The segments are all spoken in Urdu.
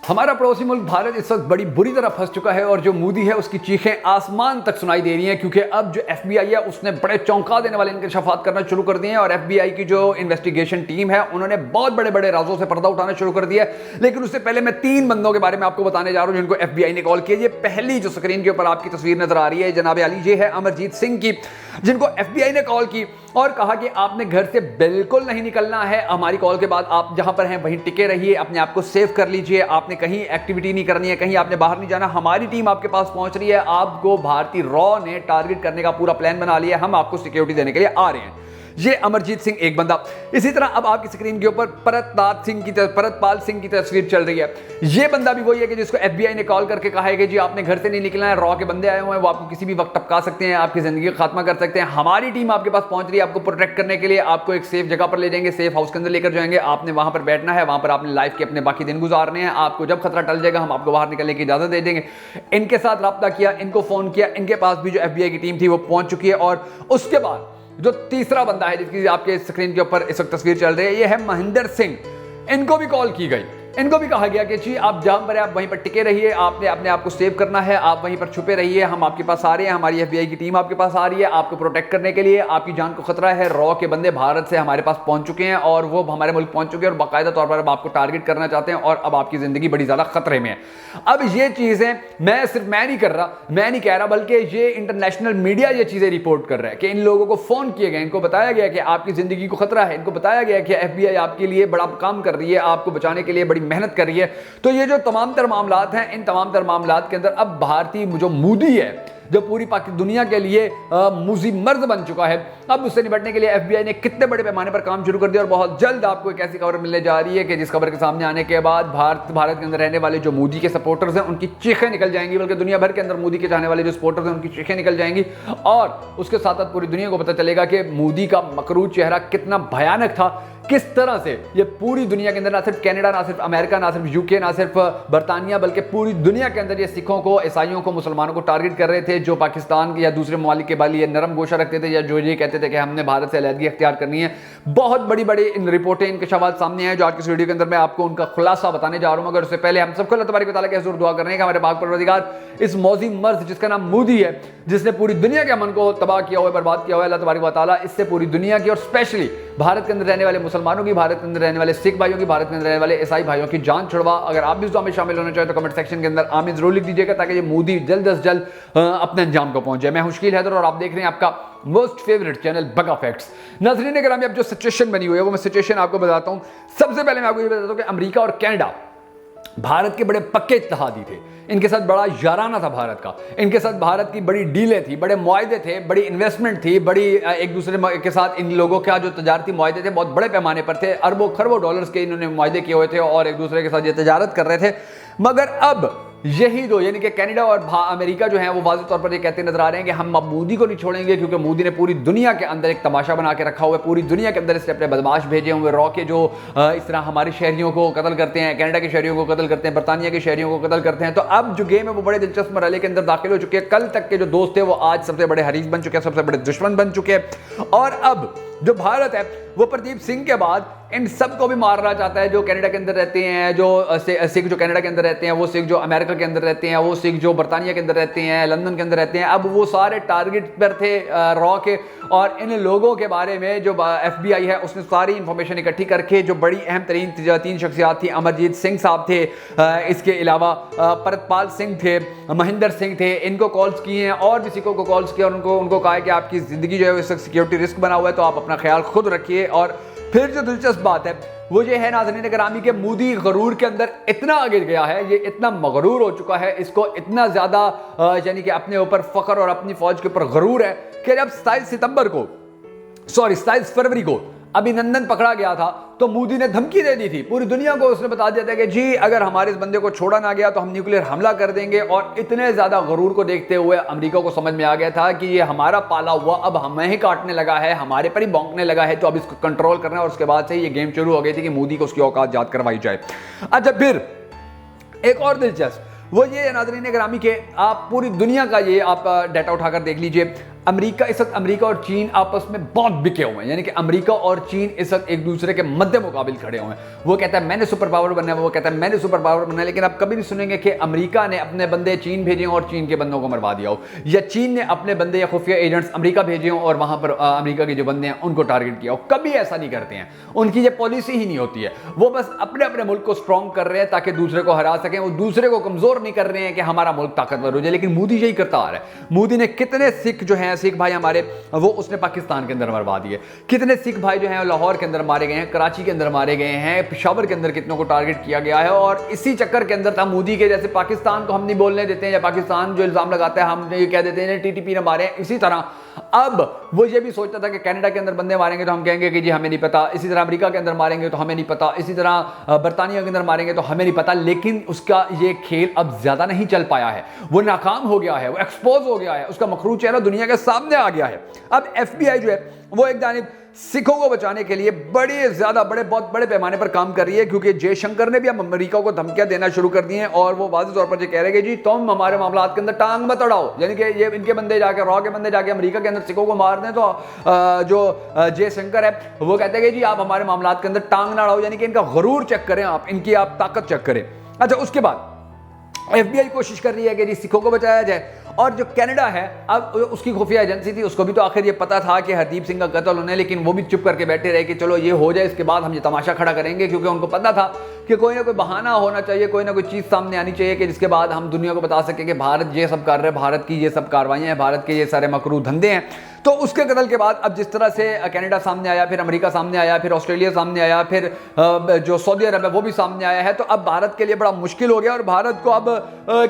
ہمارا پڑوسی ملک بھارت اس وقت بڑی بری طرح پھنس چکا ہے اور جو مودی ہے اس کی چیخیں آسمان تک سنائی دے رہی ہیں، کیونکہ اب جو ایف بی آئی ہے اس نے بڑے چونکا دینے والے انکشافات کرنا شروع کر دیے ہیں اور ایف بی آئی کی جو انویسٹیگیشن ٹیم ہے انہوں نے بہت بڑے بڑے رازوں سے پردہ اٹھانا شروع کر دیا ہے۔ لیکن اس سے پہلے میں 3 بندوں کے بارے میں آپ کو بتانے جا رہا ہوں جن کو ایف بی آئی نے کال کیا۔ یہ پہلی جو سکرین کے اوپر آپ کی تصویر نظر آ رہی ہے جناب علی، یہ ہے امرجیت سنگھ کی، جن کو ایف بی آئی نے کال کی اور کہا کہ آپ نے گھر سے بالکل نہیں نکلنا ہے، ہماری کال کے بعد آپ جہاں پر ہیں وہیں ٹکے رہیے، اپنے آپ کو سیو کر لیجئے، آپ نے کہیں ایکٹیویٹی نہیں کرنی ہے، کہیں آپ نے باہر نہیں جانا، ہماری ٹیم آپ کے پاس پہنچ رہی ہے، آپ کو بھارتی را نے ٹارگٹ کرنے کا پورا پلان بنا لیا ہے، ہم آپ کو سیکیورٹی دینے کے لیے آ رہے ہیں۔ یہ امرجیت سنگھ ایک بندہ۔ اسی طرح اب آپ کی سکرین کے اوپر پرت پال سنگھ کی تصویر چل رہی ہے۔ یہ بندہ بھی وہی ہے کہ جس کو ایف بی آئی نے کال کر کے کہا ہے کہ جی آپ نے گھر سے نہیں نکلنا ہے، را کے بندے آئے ہوئے ہیں، وہ آپ کو کسی بھی وقت ٹپکا سکتے ہیں، آپ کی زندگی کا خاتمہ کر سکتے ہیں، ہماری ٹیم آپ کے پاس پہنچ رہی ہے آپ کو پروٹیکٹ کرنے کے لیے، آپ کو ایک سیف جگہ پر لے جائیں گے، سیف ہاؤس کے اندر لے کر جائیں گے، آپ نے وہاں پر بیٹھنا ہے، وہاں پر آپ نے لائف کے اپنے باقی دن گزارنے ہیں، آپ کو جب خطرہ ٹل جائے گا ہم آپ کو باہر نکلنے کی اجازت دے دیں گے۔ ان کے ساتھ رابطہ کیا، ان کو فون کیا، ان کے پاس بھی جو ایف بی آئی کی ٹیم تھی وہ پہنچ چکی ہے۔ اور اس کے بعد جو تیسرا بندہ ہے جس کی آپ کے سکرین کے اوپر اس وقت تصویر چل رہی ہے، یہ ہے مہندر سنگھ۔ ان کو بھی کال کی گئی، ان کو بھی کہا گیا کہ جی آپ جہاں پر ہیں آپ وہیں پر ٹکے رہیے، آپ نے اپنے آپ کو سیو کرنا ہے، آپ وہیں پر چھپے رہیے، ہم آپ کے پاس آ رہے ہیں، ہماری ایف بی آئی کی ٹیم آپ کے پاس آ رہی ہے آپ کو پروٹیکٹ کرنے کے لیے، آپ کی جان کو خطرہ ہے، را کے بندے بھارت سے ہمارے پاس پہنچ چکے ہیں اور وہ ہمارے ملک پہنچ چکے ہیں اور باقاعدہ طور پر اب آپ کو ٹارگٹ کرنا چاہتے ہیں اور اب آپ کی زندگی بڑی زیادہ خطرے میں ہے۔ اب یہ چیزیں میں نہیں کہہ رہا بلکہ یہ انٹرنیشنل میڈیا یہ چیزیں رپورٹ کر رہا ہے کہ ان لوگوں کو فون کیے گئے، ان کو بتایا گیا کہ آپ کی زندگی کو خطرہ ہے، ان کو بتایا گیا کہ ایف بی آئی آپ کے لیے بڑا کام کر رہی ہے، آپ کو بچانے کے لیے بڑی محنت کر رہی ہے۔ تو یہ جو تمام تر معاملات ہیں، ان تمام تر معاملات کے اندر اب بھارتی جو مودی ہے جو پوری دنیا کے لیے موذی مرض بن چکا ہے، اب اس سے نپٹنے کے لیے ایف بی آئی نے کتنے بڑے پیمانے پر کام شروع کر دیا اور بہت جلد آپ کو ایک ایسی خبر ملنے جا رہی ہے کہ جس خبر کے سامنے آنے کے بعد بھارت کے اندر رہنے والے جو مودی کے سپورٹرز ہیں ان کی چیخیں نکل جائیں گی، بلکہ دنیا بھر کے اندر مودی کے چاہنے والے جو سپورٹرز ہیں ان کی چیخیں نکل جائیں گی اور اس کے ساتھ ساتھ پوری دنیا کو پتہ چلے گا کہ مودی کا مکروہ چہرہ کتنا بھیانک تھا، کس طرح سے یہ پوری دنیا کے اندر نہ صرف کینیڈا، نہ صرف امریکہ، نہ صرف یو کے، نہ صرف برطانیہ بلکہ پوری دنیا کے اندر یہ سکھوں کو، عیسائیوں کو، مسلمانوں کو ٹارگٹ کر رہے تھے جو پاکستان یا دوسرے ممالک کے بارے یہ نرم گوشہ رکھتے تھے یا جو یہ کہتے تھے کہ ہم نے بھارت سے علیحدگی اختیار کرنی ہے۔ بہت بڑی ان رپورٹیں، انکشافات سامنے آئے جو آج کی اس ویڈیو کے اندر میں آپ کو ان کا خلاصہ بتانے جا رہا ہوں، مگر اس سے پہلے ہم سب کو اللہ تبارک و تعالیٰ کے حضور دعا کرنے ہیں کہ ہمارے پاک پروردگار اس موذی مرض جس کا نام مودی ہے، جس نے پوری دنیا کے امن کو تباہ کیا ہوا ہے، برباد کیا ہوا ہے، اللہ تبارک و تعالیٰ اس سے پوری دنیا کی اور اسپیشلی بھارت کے اندر رہنے والے مسلمانوں کی، بھارت کے اندر رہنے والے سکھ بھائیوں کی، بھارت کے اندر رہنے والے عیسائی بھائیوں کی جان چھڑوا۔ اگر آپ بھی اس دعا میں شامل ہونا چاہیں تو کمنٹ سیکشن کے اندر آمین ضرور لکھ دیجیے گا تاکہ یہ مودی جلد از جلد اپنے انجام کو پہنچ جائے۔ میں ہوں شکیل حیدر اور آپ دیکھ رہے ہیں آپ کا موسٹ فیوریٹ چینل بگا فیکٹس۔ ناظرین گرامی، اب جو سچویشن بنی ہوئی ہے وہ میں سچویشن آپ کو بتاتا ہوں۔ سب سے پہلے میں آپ کو یہ بتاتا ہوں کہ امریکہ اور کینیڈا بھارت کے بڑے پکے اتحادی تھے، ان کے ساتھ بڑا یارانہ تھا بھارت کا، ان کے ساتھ بھارت کی بڑی ڈیلیں تھی، بڑے معاہدے تھے، بڑی انویسٹمنٹ تھی، بڑی ایک دوسرے کے ساتھ ان لوگوں کا جو تجارتی معاہدے تھے بہت بڑے پیمانے پر تھے، اربوں خربوں ڈالرز کے انہوں نے معاہدے کیے ہوئے تھے اور ایک دوسرے کے ساتھ یہ تجارت کر رہے تھے۔ مگر اب یہی دو یعنی کہ کینیڈا اور امریکہ جو ہیں وہ واضح طور پر یہ کہتے نظر آ رہے ہیں کہ ہم اب مودی کو نہیں چھوڑیں گے، کیونکہ مودی نے پوری دنیا کے اندر ایک تماشا بنا کے رکھا ہوا ہے، پوری دنیا کے اندر اس نے اپنے بدماش بھیجے ہوئے را کے جو اس طرح ہمارے شہریوں کو قتل کرتے ہیں، کینیڈا کے شہریوں کو قتل کرتے ہیں، برطانیہ کے شہریوں کو قتل کرتے ہیں۔ تو اب جو گیم ہے وہ بڑے دلچسپ مرحلے کے اندر داخل ہو چکے ہیں۔ کل تک کے جو دوست تھے وہ آج سب سے بڑے حریف بن چکے ہیں، سب سے بڑے دشمن بن چکے ہیں۔ اور اب جو بھارت ہے وہ پردیپ سنگھ کے بعد ان سب کو بھی مارنا چاہتا ہے جو کینیڈا کے اندر رہتے ہیں، جو سکھ جو کینیڈا کے اندر رہتے ہیں، وہ سکھ جو امریکہ کے اندر رہتے ہیں، وہ سکھ جو برطانیہ کے اندر رہتے ہیں، لندن کے اندر رہتے ہیں۔ اب وہ سارے ٹارگٹ پر تھے را کے، اور ان لوگوں کے بارے میں جو ایف بی آئی ہے اس نے ساری انفارمیشن اکٹھی کر کے جو بڑی اہم ترین 3 شخصیات تھیں، امرجیت سنگھ صاحب تھے، اس کے علاوہ پرت پال سنگھ تھے، مہندر سنگھ تھے، ان کو کالز کی ہیں اور بھی سکھوں کو کالز کیا اور ان کو کہا ہے کہ آپ کی زندگی جو ہے اس وقت سیکیورٹی رسک بنا ہوا ہے، تو آپ اپنا خیال خود رکھیے۔ اور پھر جو دلچسپ بات ہے وہ یہ ہے ناظرین گرامی کہ مودی غرور کے اندر اتنا آگے گیا ہے، یہ اتنا مغرور ہو چکا ہے، اس کو اتنا زیادہ یعنی کہ اپنے اوپر فخر اور اپنی فوج کے اوپر غرور ہے کہ جب 27 فروری کو ابھینندن پکڑا گیا تھا تو مودی نے دھمکی دے دی تھی، پوری دنیا کو اس نے بتا دیا تھا کہ جی اگر ہمارے اس بندے کو چھوڑا نہ گیا تو ہم نیوکلیر حملہ کر دیں گے۔ اور اتنے زیادہ غرور کو دیکھتے ہوئے امریکہ کو سمجھ میں آ گیا تھا کہ یہ ہمارا پالا ہوا اب ہمیں ہی کاٹنے لگا ہے، ہمارے پر ہی بونکنے لگا ہے، تو اب اس کو کنٹرول کرنا ہے۔ اور اس کے بعد سے یہ گیم شروع ہو گئی تھی کہ مودی کو اس کی اوقات یاد کروائی جائے۔ اچھا، پھر ایک اور دلچسپ وہ یہ ناظرین گرامی کہ آپ پوری دنیا کا یہ آپ ڈیٹا اٹھا کر دیکھ لیجئے، امریکہ اس وقت امریکہ اور چین آپس میں بہت بکے ہوئے ہیں، یعنی کہ امریکہ اور چین اس وقت ایک دوسرے کے مد مقابل کھڑے ہوئے ہیں۔ وہ کہتا ہے میں نے سپر پاور بننا ہے، وہ کہتا ہے میں نے سپر پاور بننا ہے، لیکن آپ کبھی نہیں سنیں گے کہ امریکہ نے اپنے بندے چین بھیجے ہوں اور چین کے بندوں کو مروا دیا ہو، یا چین نے اپنے بندے یا خفیہ ایجنٹس امریکہ بھیجے ہوں اور وہاں پر امریکہ کے جو بندے ہیں ان کو ٹارگٹ کیا ہو۔ کبھی ایسا نہیں کرتے ہیں، ان کی یہ پالیسی ہی نہیں ہوتی ہے۔ وہ بس اپنے اپنے ملک کو اسٹرانگ کر رہے ہیں تاکہ دوسرے کو ہرا سکیں، وہ دوسرے کو کمزور نہیں کر رہے ہیں کہ ہمارا ملک طاقتور ہو جائے۔ لیکن مودی یہی کرتا آ رہا ہے۔ مودی نے کتنے سکھ جو ہیں، سکھ بھائی ہمارے، وہ اس نے پاکستان کے اندر مروا دیے۔ کتنے سکھ بھائی جو ہیں لاہور کے اندر مارے گئے ہیں، کراچی کے اندر مارے گئے ہیں، پشاور کے اندر کتنوں کو ٹارگٹ کیا گیا ہے، اور اسی چکر کے اندر تھا مودی کے جیسے پاکستان کو ہم نہیں بولنے دیتے ہیں، یا پاکستان جو الزام لگاتا ہے ہم یہ کہہ دیتے ہیں ٹی ٹی پی نے مارے ہیں، اسی طرح اب وہ یہ بھی سوچتا تھا کہ کینیڈا کے اندر بندے ماریں گے تو ہم کہیں گے کہ جی ہمیں نہیں پتا، اسی طرح امریکہ کے اندر ماریں گے تو ہمیں نہیں پتا، اسی طرح برطانیہ کے اندر ماریں گے تو ہمیں نہیں پتا۔ لیکن اس کا یہ کھیل اب زیادہ نہیں چل پایا ہے، وہ ناکام ہو گیا ہے، وہ ایکسپوز ہو گیا ہے، اس کا مخروج چہرہ دنیا کے سامنے آ گیا ہے۔ اب ایف بی آئی جو ہے وہ ایک جانب سکھوں کو بچانے کے لیے بہت بڑے پیمانے پر کام کر رہی ہے، کیونکہ جے شنکر نے بھی اب امریکہ کو دھمکیاں دینا شروع کر دی ہیں، اور وہ واضح طور پر یہ کہہ رہے ہیں کہ جی تم ہمارے معاملات کے اندر ٹانگ مت اڑاؤ، یعنی کہ یہ ان کے بندے جا کے را کے بندے جا کے امریکہ کے اندر سکھوں کو مار دیں تو جو جے شنکر ہے وہ کہتے ہیں کہ جی آپ ہمارے معاملات کے اندر ٹانگ نہ اڑاؤ، یعنی کہ ان کا غرور چیک کریں، آپ ان کی آپ طاقت چیک کریں۔ اچھا، اس کے بعد ایف بی آئی کوشش کر رہی ہے کہ جی سکھوں کو بچایا جائے، اور جو کینیڈا ہے اب اس کی خفیہ ایجنسی تھی، اس کو بھی تو آخر یہ پتا تھا کہ ہردیپ سنگھ کا قتل ہونا ہے، لیکن وہ بھی چپ کر کے بیٹھے رہے کہ چلو یہ ہو جائے، اس کے بعد ہم یہ تماشا کھڑا کریں گے، کیونکہ ان کو پتا تھا کہ کوئی نہ کوئی بہانہ ہونا چاہیے، کوئی نہ کوئی چیز سامنے آنی چاہیے کہ جس کے بعد ہم دنیا کو بتا سکیں کہ بھارت یہ سب کر رہا ہے، بھارت کی یہ سب کاروائیاں ہیں، بھارت کے یہ سارے مکروہ دھندے ہیں۔ تو اس کے قتل کے بعد اب جس طرح سے کینیڈا سامنے آیا، پھر امریکہ سامنے آیا، پھر آسٹریلیا سامنے آیا، پھر جو سعودی عرب ہے وہ بھی سامنے آیا ہے، تو اب بھارت کے لیے بڑا مشکل ہو گیا، اور بھارت کو اب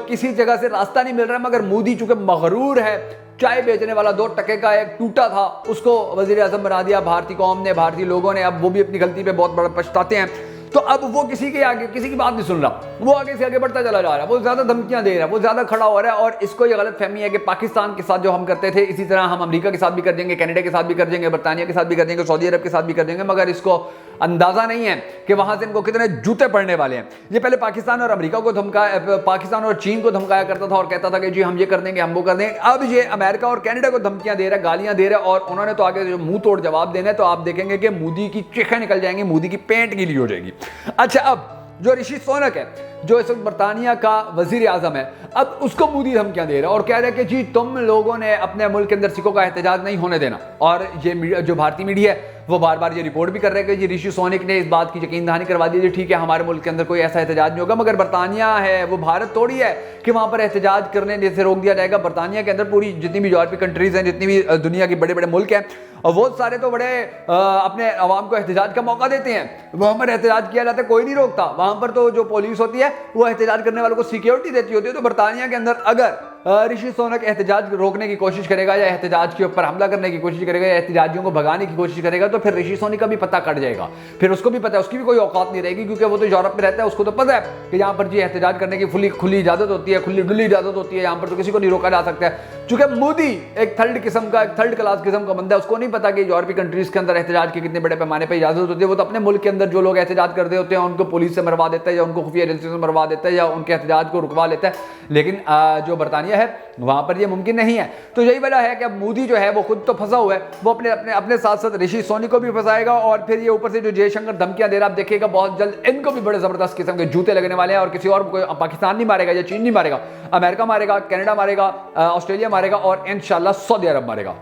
کسی جگہ سے راستہ نہیں مل رہا ہے، مگر مودی چونکہ مغرور ہے، چائے بیچنے والا 2 ٹکے کا ایک ٹوٹا تھا، اس کو وزیر اعظم بنا دیا بھارتی قوم نے، بھارتی لوگوں نے، اب وہ بھی اپنی غلطی پہ بہت بڑا پچھتاتے ہیں۔ تو اب وہ کسی کے آگے کسی کی بات نہیں سن رہا، وہ آگے سے آگے بڑھتا چلا جا رہا ہے، وہ زیادہ دھمکیاں دے رہا ہے، وہ زیادہ کھڑا ہو رہا ہے، اور اس کو یہ غلط فہمی ہے کہ پاکستان کے ساتھ جو ہم کرتے تھے اسی طرح ہم امریکہ کے ساتھ بھی کر دیں گے، کینیڈا کے ساتھ بھی کر دیں گے، برطانیہ کے ساتھ بھی کر دیں گے، سعودی عرب کے ساتھ بھی کر دیں گے، مگر اس کو اندازہ نہیں ہے کہ وہاں سے ان کو کتنے جوتے پڑنے والے ہیں۔ یہ پہلے پاکستان اور امریکہ کو دھمکایا، پاکستان اور چین کو دھمکایا کرتا تھا اور کہتا تھا کہ جی ہم یہ کر دیں گے، ہم وہ کر دیں گے۔ اب یہ امریکہ اور کینیڈا کو دھمکیاں دے رہا ہے، گالیاں دے رہا ہے، اور انہوں نے تو آگے جو منہ توڑ جواب دینا ہے، تو آپ دیکھیں گے کہ مودی کی چیخیں نکل جائیں گی، مودی کی پینٹ گیلی ہو جائے گی۔ اچھا، اب جو رشی سونک ہے جو اس وقت برطانیہ کا وزیر اعظم ہے، اب اس کو مودی دھمکیاں دے رہا ہے اور کہہ رہا ہے کہ جی تم لوگوں نے اپنے ملک کے اندر سکھوں کا احتجاج نہیں ہونے دینا، اور یہ جو بھارتی میڈیا ہے وہ بار بار یہ رپورٹ بھی کر رہے ہیں کہ جی رشی سونک نے اس بات کی یقین دہانی کروا دی، جی ٹھیک ہے ہمارے ملک کے اندر کوئی ایسا احتجاج نہیں ہوگا، مگر برطانیہ ہے وہ بھارت تھوڑی ہے کہ وہاں پر احتجاج کرنے سے روک دیا جائے گا۔ برطانیہ کے اندر پوری جتنی بھی یورپی کنٹریز ہیں، جتنی بھی دنیا کے بڑے بڑے ملک ہیں، اور وہ سارے تو بڑے اپنے عوام کو احتجاج کا موقع دیتے ہیں، وہاں پر احتجاج کیا جاتا ہے کوئی نہیں روکتا، وہاں پر تو جو پولیس ہوتی ہے وہ احتجاج کرنے والوں کو سیکیورٹی دیتی ہوتی ہے۔ تو برطانیہ کے اندر اگر رشی سونک احتجاج روکنے کی کوشش کرے گا، یا احتجاج کے اوپر حملہ کرنے کی کوشش کرے گا، یا احتجاجیوں کو بھگانے کی کوشش کرے گا، تو پھر رشی سونک کا بھی پتہ کٹ جائے گا، پھر اس کو بھی پتہ ہے اس کی بھی کوئی اوقات نہیں رہے گی، کیونکہ وہ تو یورپ میں رہتا ہے، اس کو تو پتہ ہے کہ یہاں پر جی احتجاج کرنے کی کھلی اجازت ہوتی ہے، کھلی ڈلی اجازت ہوتی ہے، یہاں پر تو کسی کو نہیں روکا جا سکتا ہے۔ چونکہ مودی ایک تھرڈ کلاس قسم کا بندہ ہے، اس کو نہیں پتا کہ یورپی کنٹریز کے اندر احتجاج کی کتنے بڑے پیمانے پہ اجازت ہوتی ہے، وہ تو اپنے ملک کے اندر جو لوگ احتجاج کرتے ہوتے ہیں ان کو پولیس سے مروا دیتا ہے، یا ان کو خفیہ ایجنسی سے مروا دیتا ہے، یا ان کے احتجاج کو رکوا لیتا ہے، لیکن جو برطانیہ ہے وہاں پر یہ ممکن نہیں ہے۔ تو یہی وجہ ہے کہ اب مودی جو ہے وہ خود تو پھنسا ہوا ہے، وہ اپنے ساتھ ساتھ رشی سونک کو بھی پھنسائے گا، اور پھر یہ اوپر سے جو جے شنکر دھمکیاں دے رہا، آپ دیکھیے گا بہت جلد ان کو بھی بڑے زبردست قسم کے جوتے لگنے والے ہیں، اور کسی اور کو پاکستان نہیں مارے گا، یا چین نہیں مارے گا، امریکہ مارے گا، کینیڈا مارے گا، آسٹریلیا مارے گا، اور انشاءاللہ سعودی عرب مارے گا۔